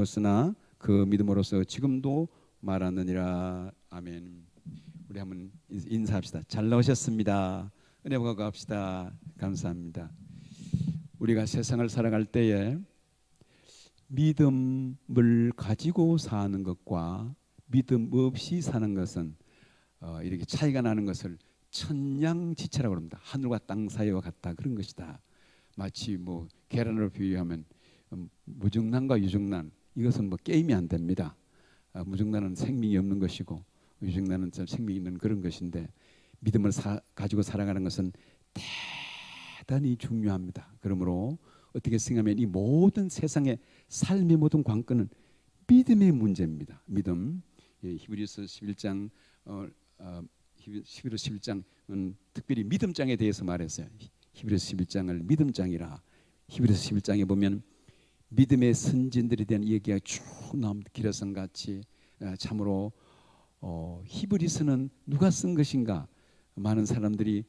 었으나 그 믿음으로써 지금도 말하느니라. 아멘. 우리 한번 인사합시다. 잘 나오셨습니다. 은혜 받고 갑시다. 감사합니다. 우리가 세상을 살아갈 때에 믿음을 가지고 사는 것과 믿음 없이 사는 것은 이렇게 차이가 나는 것을 천냥지차라고 합니다. 하늘과 땅 사이와 같다, 그런 것이다. 마치 뭐 계란으로 비유하면 무증난과 유증난, 이것은 뭐 게임이 안 됩니다. 무증난은 생명이 없는 것이고 유증난은 생명이 있는 그런 것인데, 믿음을 가지고 살아가는 것은 대단히 중요합니다. 그러므로 어떻게 생각하면 이 모든 세상의 삶의 모든 관건은 믿음의 문제입니다. 믿음. 히브리서 11장 히브리서 11장은 특별히 믿음장에 대해서 말했어요. 히브리서 11장을 믿음장이라. 히브리서 11장에 보면 믿음의 선진들에 대한 얘기가 쭉 나옵니다. 기라성 같이. 참으로 히브리서는 누가 쓴 것인가? 많은 사람들이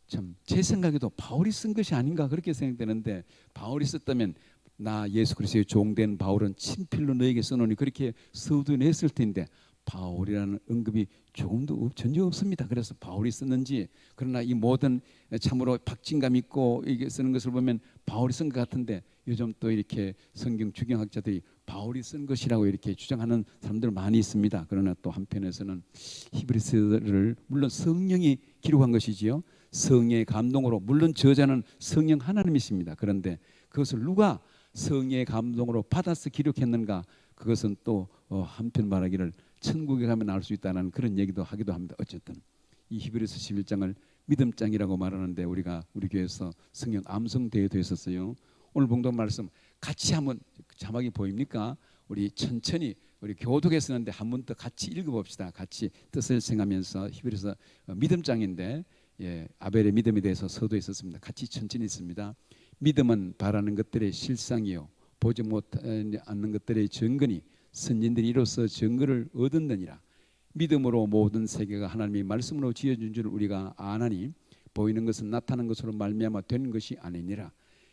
참 제 생각에도 바울이 쓴 것이 아닌가 그렇게 생각되는데, 바울이 썼다면 나 예수 그리스도의 종된 바울은 친필로 너에게 써놓으니 그렇게 서두냈을 텐데, 바울이라는 언급이 조금도 전혀 없습니다. 그래서 바울이 썼는지, 그러나 이 모든 참으로 박진감 있고 이게 쓰는 것을 보면 바울이 쓴 것 같은데, 요즘 또 이렇게 성경 주경학자들이 바울이 쓴 것이라고 이렇게 주장하는 사람들 많이 있습니다. 그러나 또 한편에서는 히브리서를 물론 성령이 기록한 것이지요. 성령의 감동으로, 물론 저자는 성령 하나님이십니다. 그런데 그것을 누가 성령의 감동으로 받아서 기록했는가? 그것은 또 한편 말하기를 천국에 가면 알 수 있다는 그런 얘기도 하기도 합니다. 어쨌든 이 히브리서 11장을 믿음장이라고 말하는데, 우리가 우리 교회에서 성령 암송 대회도 했었어요. 오늘 봉독 말씀 같이 한번, 자막이 보입니까? 우리 천천히 우리 교독에 쓰는데 한 번 더 같이 읽어봅시다. 같이 뜻을 생각하면서. 히브리서 믿음장인데, 아벨의 믿음에 대해서 서도에 있었습니다. 같이 천천히 있습니다. 믿음은 바라는 것들의 실상이요 보지 못하는 것들의 증거니 선진들이 이로써 증거를 얻었느니라. 믿음으로 모든 세계가 하나님의 말씀으로 지어준 줄 우리가 아나니 보이는 것은 나타난 것으로 말미암아 된 것이 아니니라.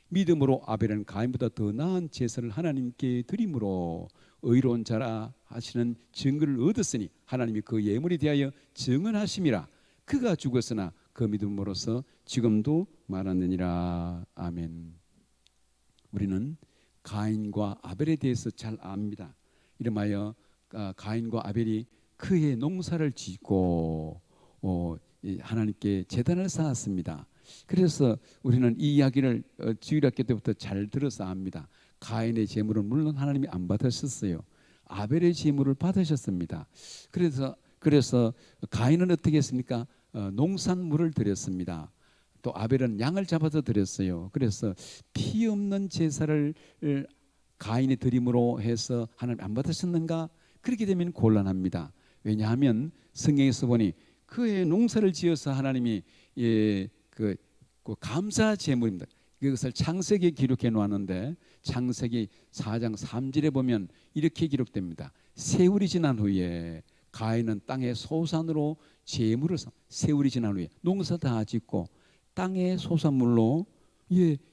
믿음으로 아벨은 가인보다 더 나은 제사를 하나님께 드림으로 의로운 자라 하시는 증거를 얻었으니 하나님이 그 예물에 대하여 증언하심이라. 그가 죽었으나 그 믿음으로써 지금도 말하느니라. 아멘. 우리는 가인과 아벨에 대해서 잘 압니다. 이름하여 가인과 아벨이 그의 농사를 짓고 하나님께 제단을 쌓았습니다. 그래서 우리는 이 이야기를 주일학교 때부터 잘 들어서 압니다. 가인의 제물은 물론 하나님이 안 받으셨어요. 아벨의 제물을 받으셨습니다. 그래서 가인은 어떻게 했습니까? 농산물을 드렸습니다. 또 아벨은 양을 잡아서 드렸어요. 그래서 피 없는 제사를 가인이 드림으로 해서 하나님 안 받으셨는가? 그렇게 되면 곤란합니다. 왜냐하면 성경에서 보니 그의 농사를 지어서 하나님이 그 감사 제물입니다. 그것을 창세기에 기록해 놓았는데, 창세기 4장 3절에 보면 이렇게 기록됩니다. 세월이 지난 후에 가인은 땅의 소산으로 제물을, 세월이 지난 후에 농사 다 짓고 땅의 소산물로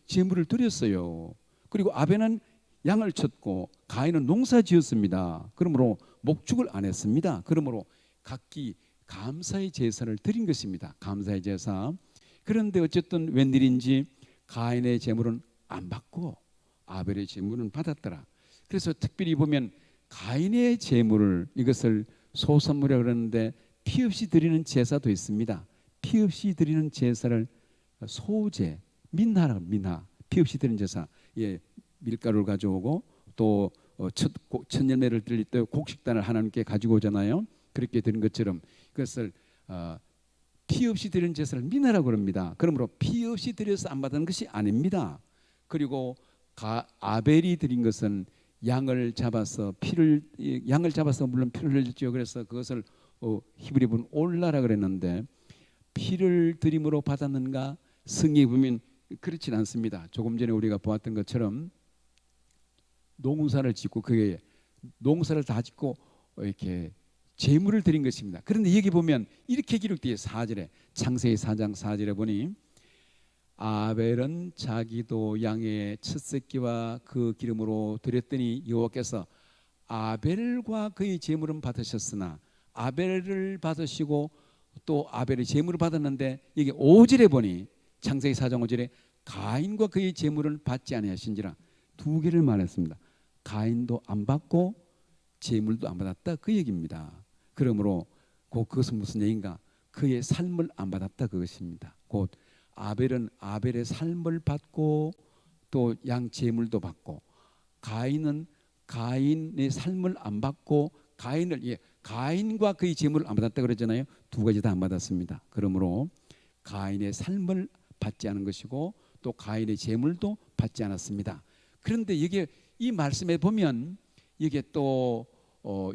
제물을 드렸어요. 그리고 아벨은 양을 쳤고 가인은 농사 지었습니다. 그러므로 목축을 안 했습니다. 그러므로 각기 감사의 제사를 드린 것입니다. 감사의 제사. 그런데 어쨌든 웬일인지 가인의 제물은 안 받고 아벨의 제물은 받았더라. 그래서 특별히 보면 가인의 제물을, 이것을 소산물이라고 그러는데 피 없이 드리는 제사도 있습니다. 피 없이 드리는 제사를 소제, 민하라고, 민하. 피 없이 드리는 제사. 밀가루를 가져오고 또 첫 열매를 드릴 때 곡식단을 하나님께 가지고 오잖아요. 그렇게 드린 것처럼 그것을 피 없이 드리는 제사를 민하라고 합니다. 그러므로 피 없이 드려서 안 받는 것이 아닙니다. 그리고 아벨이 드린 것은 양을 잡아서 물론 피를 흘렸죠. 그래서 그것을 히브리분 올라라 그랬는데, 피를 드림으로 받았는가? 성경에 보면 그렇진 않습니다. 조금 전에 우리가 보았던 것처럼 농사를 짓고 그게 농사를 다 짓고 이렇게 제물을 드린 것입니다. 그런데 여기 보면 이렇게 기록되어 4절에, 창세기 4장 4절에 보니 아벨은 자기도 양의 첫 새끼와 그 기름으로 드렸더니 여호와께서 아벨과 그의 제물은 받으셨으나 아벨을 받으시고 또 아벨의 제물을 받았는데 이게 5절에 보니 창세기 4장 5절에 가인과 그의 제물을 받지 아니하신지라 두 개를 말했습니다. 가인도 안 받고 제물도 안 받았다 그 얘기입니다. 그러므로 그것은 무슨 얘기인가? 그의 삶을 안 받았다 그것입니다. 곧 아벨은 아벨의 삶을 받고 또 양 제물도 받고 가인은 가인의 삶을 안 받고 가인과 그의 제물을 안 받았다 그러잖아요. 두 가지 다 안 받았습니다. 그러므로 가인의 삶을 받지 않은 것이고 또 가인의 제물도 받지 않았습니다. 그런데 이게 이 말씀에 보면 이게 또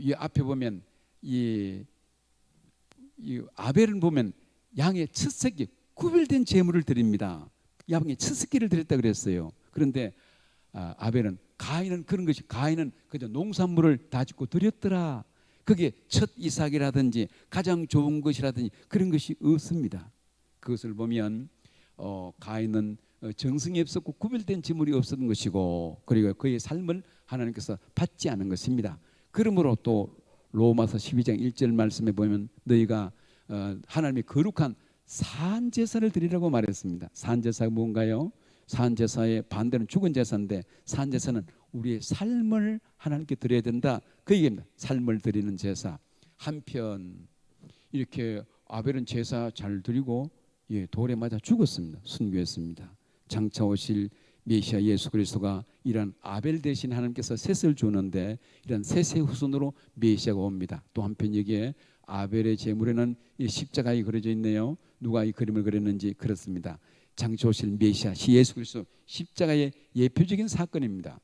이 앞에 보면 이 아벨은 보면 양의 첫 새끼 구별된 제물을 드립니다. 양의 첫 새끼를 드렸다 그랬어요. 그런데 아벨은 가인은 그런 것이 가인은 그저 농산물을 다 짓고 드렸더라. 그게 첫 이삭이라든지 가장 좋은 것이라든지 그런 것이 없습니다. 그것을 보면 가인은 정성이 없었고 구별된 제물이 없었던 것이고 그리고 그의 삶을 하나님께서 받지 않은 것입니다. 그러므로 또 로마서 12장 1절 말씀에 보면 너희가 하나님의 거룩한 산제사를 드리라고 말했습니다. 산제사가 뭔가요? 산제사의 반대는 죽은 제사인데 산제사는 우리의 삶을 하나님께 드려야 된다 그 얘기입니다. 삶을 드리는 제사. 한편 이렇게 아벨은 제사 잘 드리고 돌에 맞아 죽었습니다. 순교했습니다. 장차 오실 메시아 예수 그리스도가 이런 아벨 대신 하나님께서 셋을 주는데 이런 셋의 후손으로 메시아가 옵니다. 또 한편 여기에 아벨의 제물에는 이 십자가가 그려져 있네요. 누가 이 그림을 그렸는지 그렇습니다. 장차 오실 메시아 예수 그리스도 십자가의 예표적인 사건입니다.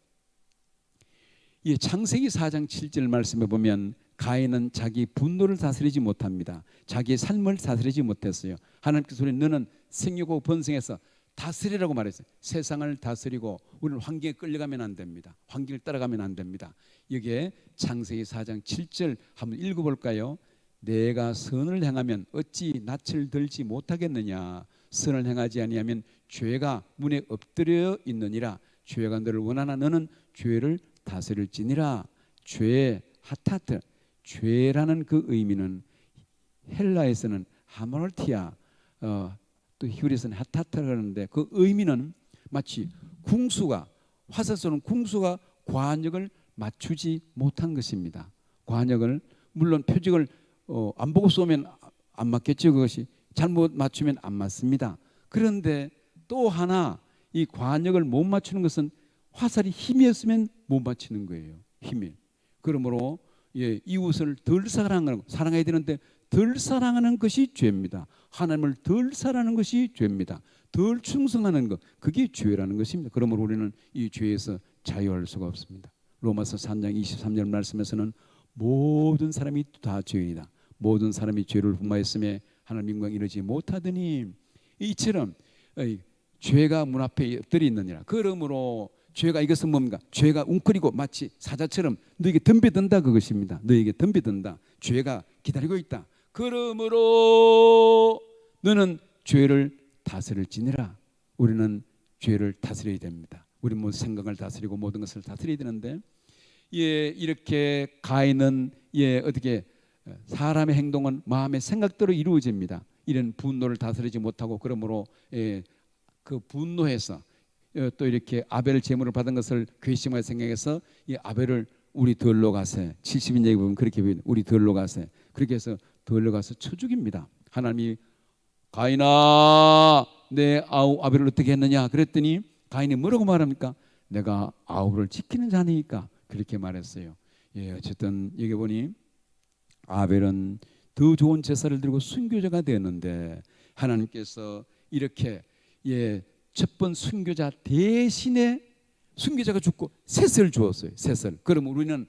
이 창세기 4장 7절 말씀에 보면 가인은 자기 분노를 다스리지 못합니다. 자기의 삶을 다스리지 못했어요. 하나님께서 우리 너는 생육하고 번성해서 다스리라고 말했어요. 세상을 다스리고 우리는 환경에 끌려가면 안 됩니다. 환경을 따라가면 안 됩니다. 여기에 창세기 4장 7절 한번 읽어볼까요? 내가 선을 행하면 어찌 낯을 들지 못하겠느냐. 선을 행하지 아니하면 죄가 문에 엎드려 있느니라. 죄가 너를 원하나 너는 죄를 다스릴지니라. 죄의 하타트, 죄라는 그 의미는 헬라에서는 하모르티아, 또 히브리에서는 하타트라고 하는데 그 의미는 마치 궁수가 화살 쏘는 궁수가 관역을 맞추지 못한 것입니다. 관역을 물론 표적을 안 보고 쏘면 안 맞겠죠. 그것이 잘못 맞추면 안 맞습니다. 그런데 또 하나 이 관역을 못 맞추는 것은 화살이 힘이 없으면 못 맞추는 거예요. 힘이. 그러므로 이웃을 덜 사랑해야 되는데 덜 사랑하는 것이 죄입니다. 하나님을 덜 사랑하는 것이 죄입니다. 덜 충성하는 것 그게 죄라는 것입니다. 그러므로 우리는 이 죄에서 자유할 수가 없습니다. 로마서 3장 23절 말씀에서는 모든 사람이 다 죄인이다. 모든 사람이 죄를 범하였음에 하나님 영광 이르지 못하더니 이처럼 죄가 문 앞에 엎드려 있느니라. 그러므로 죄가 이것은 뭡니까? 죄가 웅크리고 마치 사자처럼 너에게 덤벼든다 그것입니다. 너에게 덤벼든다. 죄가 기다리고 있다. 그러므로 너는 죄를 다스릴지니라. 우리는 죄를 다스려야 됩니다. 우리 모든 생각을 다스리고 모든 것을 다스려야 되는데 이렇게 가인은 어떻게 사람의 행동은 마음의 생각대로 이루어집니다. 이런 분노를 다스리지 못하고 그러므로 그 분노해서 또 이렇게 아벨 제물을 받은 것을 괘씸하게 생각해서 이 아벨을 우리 덜로 가세 70인 얘기 보면 그렇게 보여요. 우리 덜로 가세 그렇게 해서 덜로 가서 쳐 죽입니다. 하나님이 가인아 내 아벨을 어떻게 했느냐 그랬더니 가인이 뭐라고 말합니까? 내가 아벨을 지키는 자니까 그렇게 말했어요. 어쨌든 여기 보니 아벨은 더 좋은 제사를 드리고 순교자가 되었는데 하나님께서 이렇게 첫 번 순교자 대신에 순교자가 죽고 셋을 주었어요. 셋을. 그러면 우리는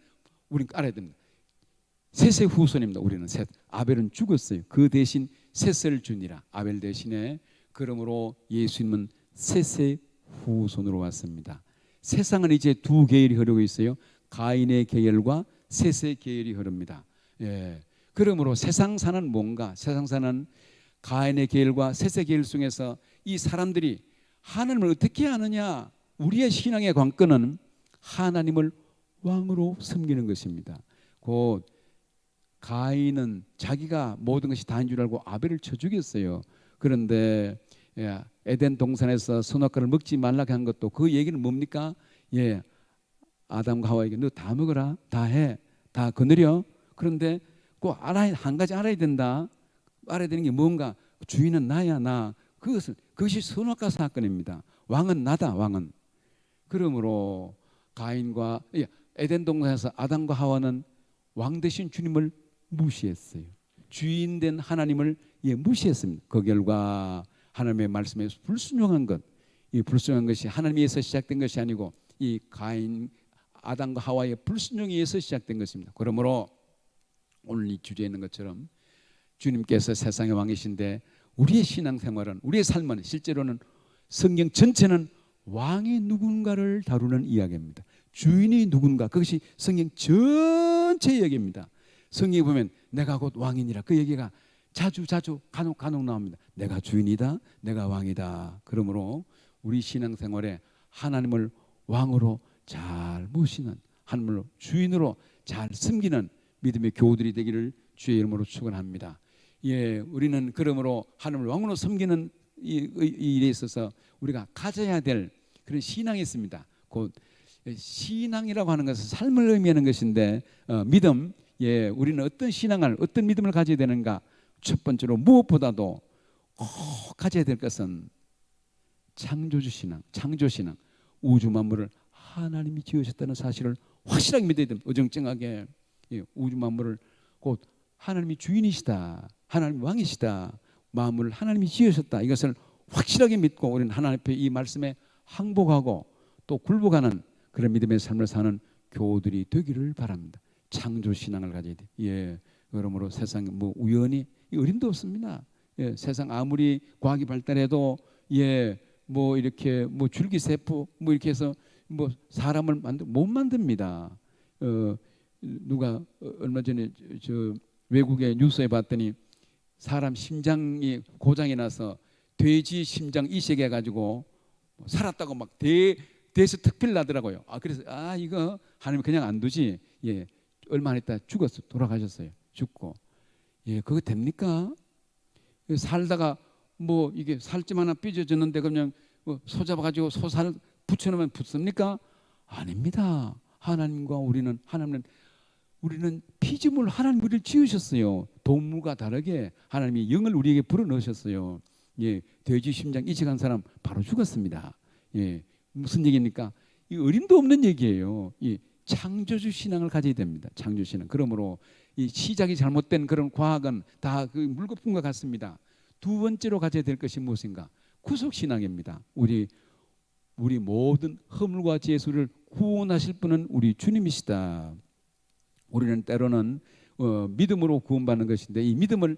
알아야 됩니다. 셋의 후손입니다. 우리는 셋. 아벨은 죽었어요. 그 대신 셋을 주니라. 아벨 대신에. 그러므로 예수님은 셋의 후손으로 왔습니다. 세상은 이제 두 계열이 흐르고 있어요. 가인의 계열과 셋의 계열이 흐릅니다. 그러므로 세상사는 뭔가? 세상사는 가인의 계열과 셋의 계열 중에서 이 사람들이 하나님을 어떻게 아느냐? 우리의 신앙의 관건은 하나님을 왕으로 섬기는 것입니다. 곧 가인은 자기가 모든 것이 다인 줄 알고 아벨을 쳐 죽였어요. 그런데 에덴 동산에서 선악과를 먹지 말라고 한 것도 그 얘기는 뭡니까? 아담과 하와에게 너 다 먹어라, 다 해, 다 거느려. 그런데 꼭 한 가지 알아야 된다. 알아야 되는 게 뭔가? 주인은 나야, 나. 그것이 선악과 사건입니다. 왕은 나다, 왕은. 그러므로 가인과 에덴 동산에서 아담과 하와는 왕 대신 주님을 무시했어요. 주인된 하나님을 무시했습니다. 그 결과 하나님의 말씀에 불순종한 것, 이 불순종한 것이 하나님에서 시작된 것이 아니고 이 가인 아담과 하와의 불순종에 의해서 시작된 것입니다. 그러므로 오늘 이 주제에 있는 것처럼 주님께서 세상의 왕이신데 우리의 신앙생활은, 우리의 삶은 실제로는 성경 전체는 왕이 누군가를 다루는 이야기입니다. 주인이 누군가, 그것이 성경 전체 이야기입니다. 성경에 보면 내가 곧 왕이니라, 그 얘기가 자주 간혹 나옵니다. 내가 주인이다, 내가 왕이다. 그러므로 우리 신앙생활에 하나님을 왕으로 잘 모시는, 하나님을 주인으로 잘 섬기는 믿음의 교우들이 되기를 주의 이름으로 축원합니다. 우리는 그러므로 하나님을 왕으로 섬기는 이 일에 있어서 우리가 가져야 될 그런 신앙이 있습니다. 곧 신앙이라고 하는 것은 삶을 의미하는 것인데 믿음, 우리는 어떤 신앙을, 어떤 믿음을 가져야 되는가? 첫 번째로 무엇보다도 꼭 가져야 될 것은 창조주 신앙, 창조 신앙. 우주 만물을 하나님이 지으셨다는 사실을 확실하게 믿어야 됩니다. 어정쩡하게 우주 만물을 곧 하나님이 주인이시다, 하나님이 왕이시다, 만물을 하나님이 지으셨다, 이것을 확실하게 믿고 우리는 하나님 앞에 이 말씀에 항복하고 또 굴복하는 그런 믿음의 삶을 사는 교우들이 되기를 바랍니다. 창조 신앙을 가져야 돼. 그러므로 세상에 우연히 어림도 없습니다. 세상 아무리 과학이 발달해도 이렇게 줄기세포 이렇게 해서 사람을 못 만듭니다. 누가 얼마 전에 저 외국의 뉴스에 봤더니 사람 심장이 고장이 나서 돼지 심장 이식해 가지고 살았다고 막 대에서 특필 나더라고요. 그래서 이거 하나님 그냥 안 두지. 얼마 안 있다 죽었어, 돌아가셨어요. 죽고. 그거 됩니까? 살다가 이게 살집 하나 삐져졌는데 그냥 소 잡아가지고 소살 붙여놓으면 붙습니까? 아닙니다. 하나님과 우리는 피조물, 하나님 우리를 지으셨어요. 동물과 다르게 하나님이 영을 우리에게 불어넣으셨어요. 돼지 심장 이식한 사람 바로 죽었습니다. 무슨 얘기입니까? 이 어림도 없는 얘기예요. 창조주 신앙을 가져야 됩니다. 창조주 신앙. 그러므로 이 시작이 잘못된 그런 과학은 다 그 물거품과 같습니다. 두 번째로 가져야 될 것이 무엇인가? 구속 신앙입니다. 우리 모든 허물과 죄수를 구원하실 분은 우리 주님이시다. 우리는 때로는 믿음으로 구원받는 것인데 이 믿음을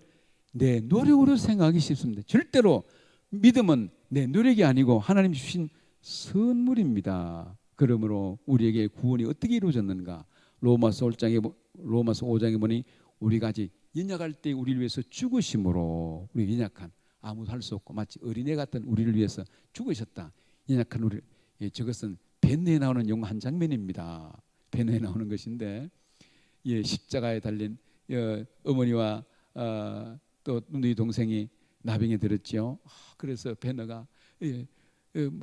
내 노력으로 생각하기 쉽습니다. 절대로 믿음은 내 노력이 아니고 하나님 주신 선물입니다. 그러므로 우리에게 구원이 어떻게 이루어졌는가? 로마서 5장에 보니 우리가 아직 연약할 때 우리를 위해서 죽으심으로, 우리 연약한 아무도 할 수 없고 마치 어린애 같은 우리를 위해서 죽으셨다. 연약한 우리, 저것은 벤네에 나오는 영화 한 장면입니다. 벤네에 나오는 것인데 십자가에 달린 어머니와 또 누이 동생이 나병에 들었죠. 그래서 벤네가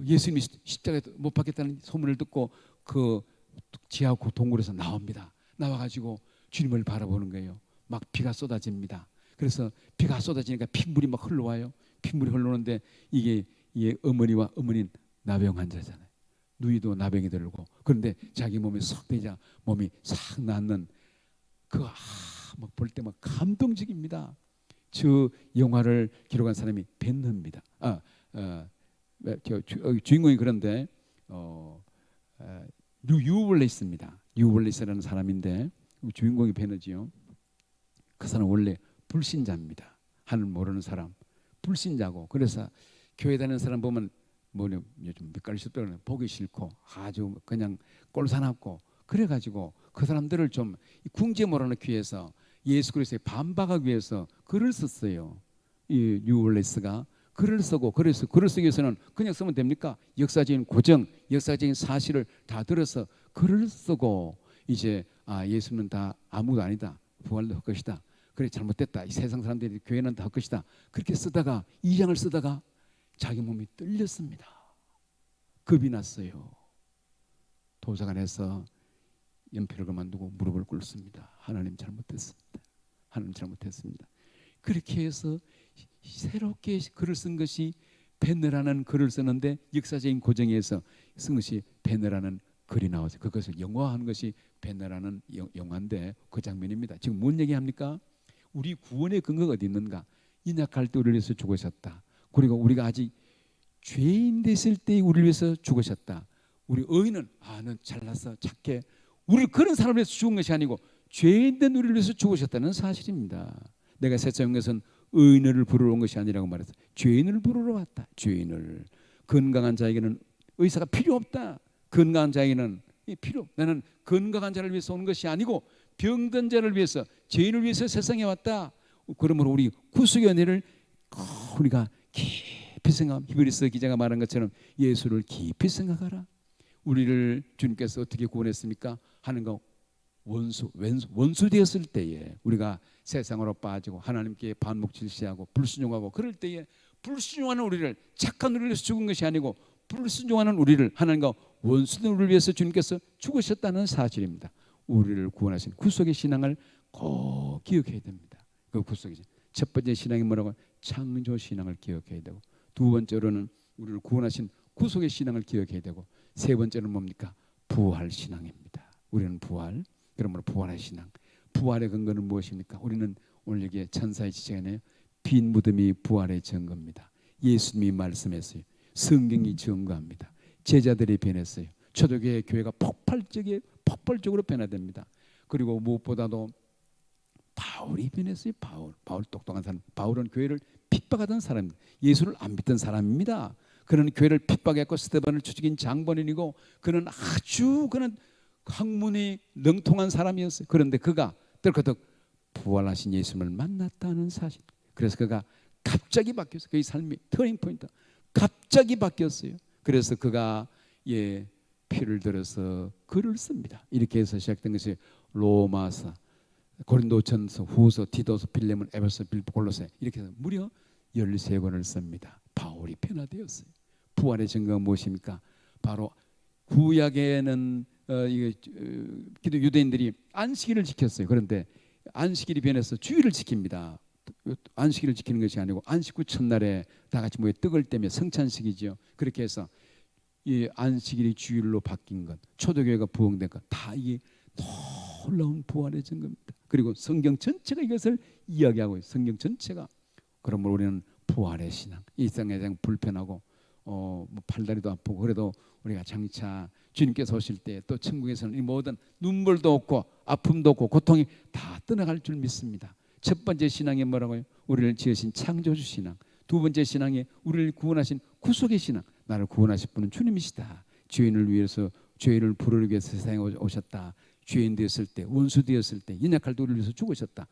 예수님이 십자가에 못 박혔다는 소문을 듣고 그 지하 동굴에서 나옵니다. 나와가지고 주님을 바라보는 거예요. 막 비가 쏟아집니다. 그래서 비가 쏟아지니까 핏물이 막 흘러와요. 핏물이 흘러오는데 이게 어머니와 어머니는 나병 환자잖아요. 누이도 나병이 들고, 그런데 자기 몸에 쏙 되자 몸이 싹 낫는 막 볼 때 막 감동적입니다. 저 영화를 기록한 사람이 벤너입니다. 주인공이 그런데 뉴월리스입니다. 뉴월리스라는 사람인데 주인공이 벤너지요. 그 사람 원래 불신자입니다. 하늘 모르는 사람, 불신자고, 그래서 교회 다니는 사람 보면 요즘 밑가리 싶더라고요. 보기 싫고 아주 그냥 꼴사납고, 그래가지고 그 사람들을 좀 궁지에 몰아넣기 위해서 예수 그리스도에 반박하기 위해서 글을 썼어요. 이 뉴월리스가 글을 쓰고, 그래서 글을 쓰기 위해서는 그냥 쓰면 됩니까? 역사적인 고정, 역사적인 사실을 다 들어서 글을 쓰고 이제 예수는 다 아무도 아니다. 부활도 헛것이다. 그래 잘못됐다. 이 세상 사람들이 교회는 다 헛것이다. 그렇게 쓰다가 2장을 쓰다가 자기 몸이 떨렸습니다. 겁이 났어요. 도서관에서 연필을 그만두고 무릎을 꿇습니다. 하나님 잘못했습니다. 하나님 잘못했습니다. 그렇게 해서 새롭게 글을 쓴 것이 베너라는 글을 쓰는데 역사적인 고정에서 쓴 것이 베너라는 글이 나와서 그것을 영화한 것이 베너라는 영화인데 그 장면입니다. 지금 뭔 얘기합니까? 우리 구원의 근거가 어디 있는가? 인약할 때 우리를 위해서 죽으셨다. 그리고 우리가 아직 죄인 됐을 때 우리를 위해서 죽으셨다. 우리 의인은 넌 잘났어 착해. 우리 그런 사람을 위해서 죽은 것이 아니고 죄인 된 우리를 위해서 죽으셨다는 사실입니다. 내가 세상에 온 것은 의인을 부르러 온 것이 아니라고 말했어. 죄인을 부르러 왔다. 죄인을. 건강한 자에게는 의사가 필요 없다. 건강한 자에게는 필요. 나는 건강한 자를 위해서 온 것이 아니고 병든 자를 위해서, 죄인을 위해서 세상에 왔다. 그러므로 우리 구속의 은혜를 우리가 깊이 생각하면, 히브리서 기자가 말한 것처럼 예수를 깊이 생각하라. 우리를 주님께서 어떻게 구원했습니까? 하는 거 원수 되었을 때에 우리가 세상으로 빠지고 하나님께 반목질시하고 불순종하고 그럴 때에 불순종하는 우리를, 착한 우리를 위해서 죽은 것이 아니고 불순종하는 우리를, 하나님과 원수된 우리를 위해서 주님께서 죽으셨다는 사실입니다. 우리를 구원하신 구속의 신앙을 꼭 기억해야 됩니다. 그 구속의 첫 번째 신앙이 뭐라고? 창조 신앙을 기억해야 되고, 두 번째로는 우리를 구원하신 구속의 신앙을 기억해야 되고, 세 번째는 뭡니까? 부활 신앙입니다. 우리는 부활, 그러므로 부활의 신앙. 부활의 근거는 무엇입니까? 우리는 오늘 여기에 천사의 지적이네요. 빈 무덤이 부활의 증거입니다. 예수님이 말씀했어요. 성경이 증거합니다. 제자들이 변했어요. 초대교회 교회가 폭발적으로 변화됩니다. 그리고 무엇보다도 바울이 변했어요. 바울 똑똑한 사람. 바울은 교회를 핍박하던 사람입니다. 예수를 안 믿던 사람입니다. 그는 교회를 핍박했고 스데반을 죽인 장본인이고 그는 아주 학문이 능통한 사람이었어요. 그런데 그가 떨거덕 부활하신 예수님을 만났다는 사실. 그래서 그가 갑자기 바뀌었어요. 그의 삶이 터닝 포인트. 갑자기 바뀌었어요. 그래서 그가 피를 들어서 글을 씁니다. 이렇게 해서 시작된 것이 로마서, 고린도전서, 후서, 디도서, 빌레몬, 에베소, 빌보, 골로새, 이렇게 해서 무려 13권을 씁니다. 바울이 변화되었어요. 부활의 증거가 무엇입니까? 바로 구약에는 기독 유대인들이 안식일을 지켰어요. 그런데 안식일이 변해서 주일을 지킵니다. 안식일을 지키는 것이 아니고 안식 후 첫날에 다 같이 모여 떡을 떼며 성찬식이죠. 그렇게 해서 이 안식일이 주일로 바뀐 것, 초대교회가 부흥된 것, 다 이게 놀라운 부활의 증거입니다. 그리고 성경 전체가 이것을 이야기하고 있어요. 성경 전체가. 그러므로 우리는 부활의 신앙. 이 세상에 대한 불편하고 팔다리도 아프고 그래도 우리가 장차 주님께서 오실 때 또 천국에서는 이 모든 눈물도 없고 아픔도 없고 고통이 다 떠나갈 줄 믿습니다. 첫 번째 신앙이 뭐라고요? 우리를 지으신 창조주 신앙. 두 번째 신앙이 우리를 구원하신 구속의 신앙. 나를 구원하실 분은 주님이시다. 죄인을 위해서, 죄인을 부르기 위해서 세상에 오셨다. 죄인 되었을 때, 원수 되었을 때, 연약할 때 우리를 위해서 죽으셨다.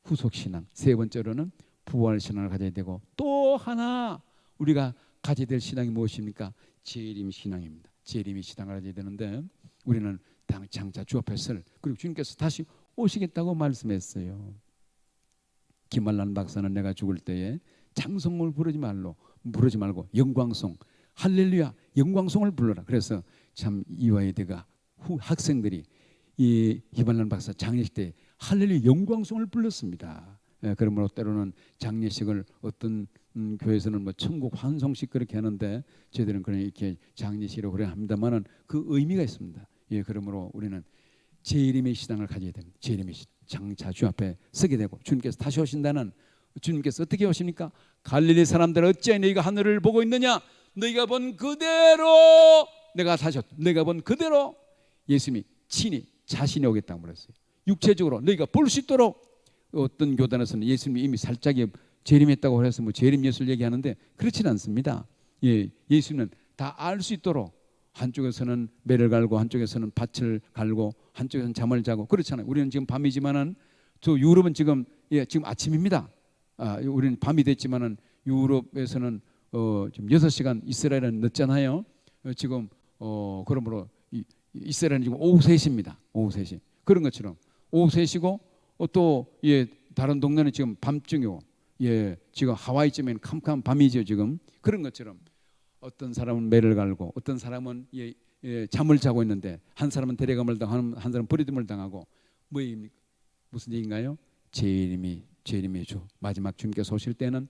구속 신앙. 세 번째로는 부활 신앙을 가져야 되고, 또 하나 우리가 가져야 될 신앙이 무엇입니까? 재림 신앙입니다. 재림의 신앙을 가져야 되는데 우리는 장차 주 앞에 설, 그리고 주님께서 다시 오시겠다고 말씀했어요. 김말란 박사는 내가 죽을 때에 장성을 부르지 말고 영광송, 할렐루야, 영광송을 불러라. 그래서 참 이화여대가 학생들이 이 김말란 박사 장례식 때 할렐루야 영광송을 불렀습니다. 그러므로 때로는 장례식을 어떤 교회에서는 천국 환송식 그렇게 하는데 저희들은 그냥 이렇게 장례식으로 그래 합니다만은 그 의미가 있습니다. 그러므로 우리는 재림의 신앙을 가져야 됩니다. 재림의 신앙. 장차 주 앞에 서게 되고 주님께서 다시 오신다는, 주님께서 어떻게 오십니까? 갈릴리 사람들 어찌하여 너희가 하늘을 보고 있느냐? 너희가 본 그대로 내가 다시 너희가 본 그대로 예수님이 친히 자신이 오겠다고 그랬어요. 육체적으로 너희가 볼 수 있도록. 어떤 교단에서는 예수님이 이미 살짝 재림했다고 해서 재림 예수를 얘기하는데 그렇지는 않습니다. 예수님은 다 알 수 있도록 한쪽에서는 매를 갈고 한쪽에서는 밭을 갈고 한쪽에서는 잠을 자고 그렇잖아요. 우리는 지금 밤이지만은 저 유럽은 지금 아침입니다. 우리는 밤이 됐지만은 유럽에서는 지금 6시간, 이스라엘은 늦잖아요. 지금 그러므로 이스라엘은 지금 오후 3시입니다. 오후 3시. 그런 것처럼 오후 3시고 또 다른 동네는 지금 밤중이고 지금 하와이쯤에는 캄캄한 밤이죠. 지금 그런 것처럼 어떤 사람은 매를 갈고 어떤 사람은 잠을 자고 있는데 한 사람은 데려감을 당하고 한 사람은 버리됨을 당하고 무슨 얘기인가요? 재림의 주 마지막 주님께서 오실 때는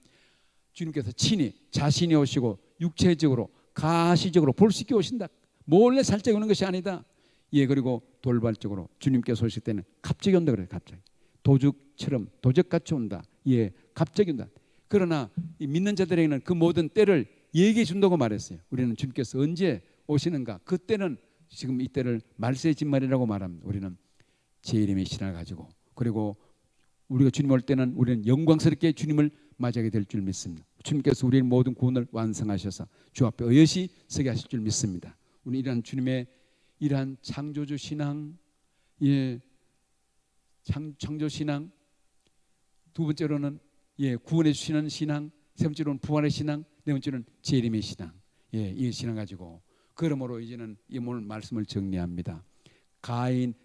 주님께서 친히 자신이 오시고 육체적으로 가시적으로 볼 수 있게 오신다. 몰래 살짝 오는 것이 아니다. 그리고 돌발적으로 주님께서 오실 때는 갑자기 온다 그래요. 갑자기 도적처럼 도적같이 온다. 갑자기 온다. 그러나 믿는 자들에게는 그 모든 때를 얘기해 준다고 말했어요. 우리는 주님께서 언제 오시는가? 그때는 지금 이 때를 말세의 진말이라고 말합니다. 우리는 재림의 신을 가지고 그리고 우리가 주님 올 때는 우리는 영광스럽게 주님을 맞이하게 될 줄 믿습니다. 주님께서 우리의 모든 구원을 완성하셔서 주 앞에 의젓이 서게 하실 줄 믿습니다. 우리 이러한 주님의 이러한 창조주 신앙, 창조 신앙, 두 번째로는 구원해 주시는 신앙, 세 번째로는 부활의 신앙, 네 번째로는 재림의 신앙. 이 신앙 가지고 그러므로 이제는 이 오늘 말씀을 정리합니다.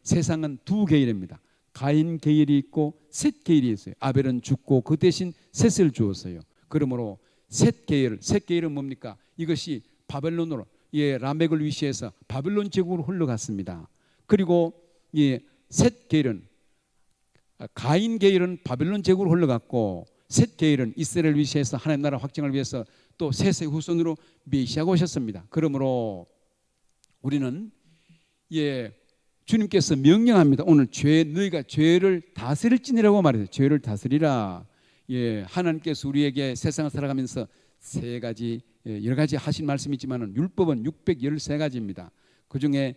세상은 두 계열입니다. 가인 계열이 있고 셋 계열이 있어요. 아벨은 죽고 그 대신 셋을 주었어요. 그러므로 셋 계열은 뭡니까? 이것이 바벨론으로 라멕을 위시해서 바벨론 제국으로 흘러갔습니다. 그리고 셋 계열은 가인 계열은 바벨론 제국으로 흘러갔고 셋 계열은 이스라엘 위시해서 하나님 나라 확정을 위해서 또 셋의 후손으로 메시아가 오셨습니다. 그러므로 우리는 주님께서 명령합니다. 오늘 너희가 죄를 다스릴지니라고 말해요. 죄를 다스리라. 하나님께서 우리에게 세상을 살아가면서 세 가지 여러 가지 하신 말씀이 있지만 율법은 613가지입니다. 그중에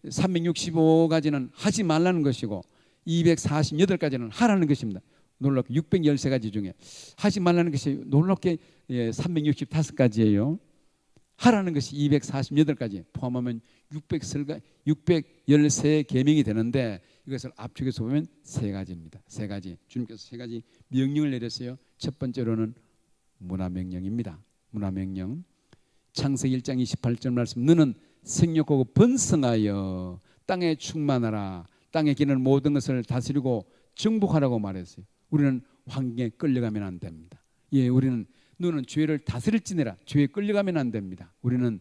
365가지는 하지 말라는 것이고 248가지는 하라는 것입니다. 놀랍게 613가지 중에 하지 말라는 것이 놀랍게 365가지예요. 하라는 것이 248가지 포함하면 613계명이 되는데 이것을 압축해서 보면 세 가지입니다. 세 가지. 주님께서 세 가지 명령을 내렸어요. 첫 번째로는 문화명령입니다. 문화명령. 창세기 1장 28절 말씀. 너는 생육하고 번성하여 땅에 충만하라. 땅에 기는 모든 것을 다스리고 정복하라고 말했어요. 우리는 환경에 끌려가면 안 됩니다. 우리는 너는 죄를 다스릴지니라. 죄에 끌려가면 안 됩니다. 우리는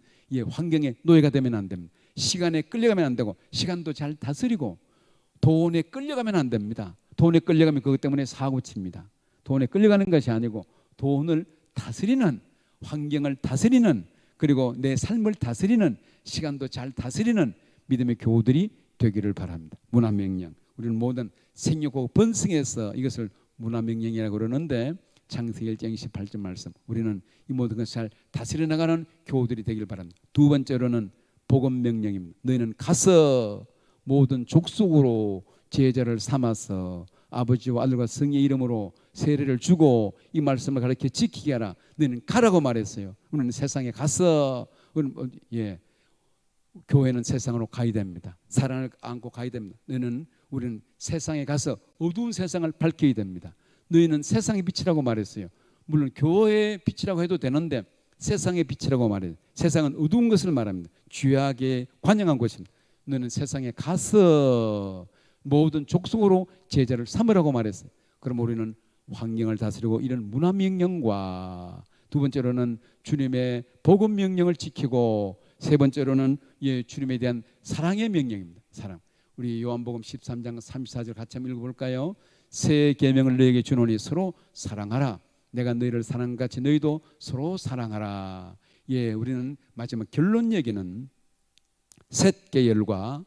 환경에 노예가 되면 안 됩니다. 시간에 끌려가면 안 되고 시간도 잘 다스리고 돈에 끌려가면 안 됩니다. 돈에 끌려가면 그것 때문에 사고 칩니다. 돈에 끌려가는 것이 아니고 돈을 다스리는, 환경을 다스리는, 그리고 내 삶을 다스리는, 시간도 잘 다스리는 믿음의 교우들이 되기를 바랍니다. 문화명령. 우리는 모든 생육하고 번성해서 이것을 문화명령이라고 그러는데 창세기 1장 28절 말씀. 우리는 이 모든 것을 잘 다스려 나가는 교우들이 되길 바랍니다. 두 번째로는 복음 명령입니다. 너희는 가서 모든 족속으로 제자를 삼아서 아버지와 아들과 성령의 이름으로 세례를 주고 이 말씀을 가르쳐 지키게 하라. 너희는 가라고 말했어요. 우리는 세상에 가서 교회는 세상으로 가야 됩니다. 사랑을 안고 가야 됩니다. 우리는 세상에 가서 어두운 세상을 밝혀야 됩니다. 너희는 세상의 빛이라고 말했어요. 물론 교회의 빛이라고 해도 되는데 세상의 빛이라고 말해요. 세상은 어두운 것을 말합니다. 죄악에 관영한 곳입니다. 너희는 세상에 가서 모든 족속으로 제자를 삼으라고 말했어요. 그럼 우리는 환경을 다스리고 이런 문화명령과 두 번째로는 주님의 복음 명령을 지키고 세 번째로는 주님에 대한 사랑의 명령입니다. 사랑. 우리 요한복음 13장 34절 같이 한번 읽어볼까요? 새 계명을 너희에게 주노니 서로 사랑하라. 내가 너희를 사랑같이 너희도 서로 사랑하라. 우리는 마지막 결론 얘기는 셋 계열과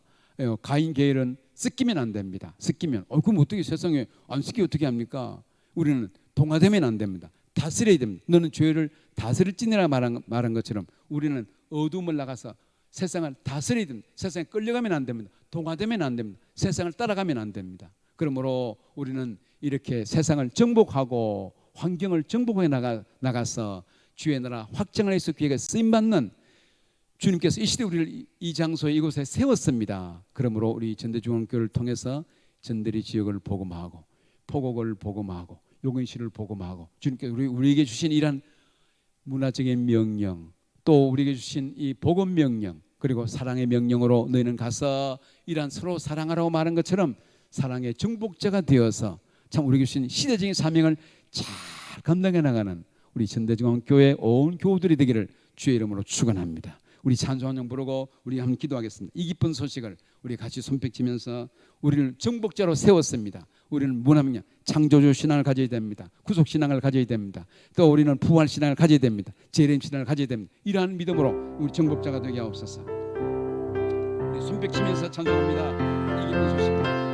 가인 계열은 섞이면 안 됩니다. 섞이면 그럼 어떻게 세상에 안 섞이면 어떻게 합니까? 우리는 동화되면 안 됩니다. 다스려야 됩니다. 너는 죄를 다스릴지니라 말한 것처럼 우리는 어둠을 나가서 세상을 다스려야 됩니다. 세상에 끌려가면 안 됩니다. 동화되면 안 됩니다. 세상을 따라가면 안 됩니다. 그러므로 우리는 이렇게 세상을 정복하고 환경을 정복해 나가서 주의 나라 확장을 해서 그에게 쓰임받는 주님께서 이 시대 우리를 이 장소에 이곳에 세웠습니다. 그러므로 우리 전대중앙교회를 통해서 전대리 지역을 복음하고 포곡을 복음하고 요근시를 복음하고 주님께서 우리에게 주신 이러한 문화적인 명령 또 우리에게 주신 이 복음 명령 그리고 사랑의 명령으로 너희는 가서 이란 서로 사랑하라고 말한 것처럼 사랑의 정복자가 되어서 참 우리 교신 시대적인 사명을 잘 감당해 나가는 우리 전대중앙교회 온 교우들이 되기를 주의 이름으로 축원합니다. 우리 찬송함 부르고 우리 함께 기도하겠습니다. 이 기쁜 소식을 우리 같이 손뼉치면서 우리를 정복자로 세웠습니다. 우리는 무함이냐 창조주 신앙을 가져야 됩니다. 구속 신앙을 가져야 됩니다. 또 우리는 부활 신앙을 가져야 됩니다. 재림 신앙을 가져야 됩니다. 이러한 믿음으로 우리 정복자가 되게 하옵소서. 우리 손뼉치면서 찬송합니다. 이 기쁜 소식을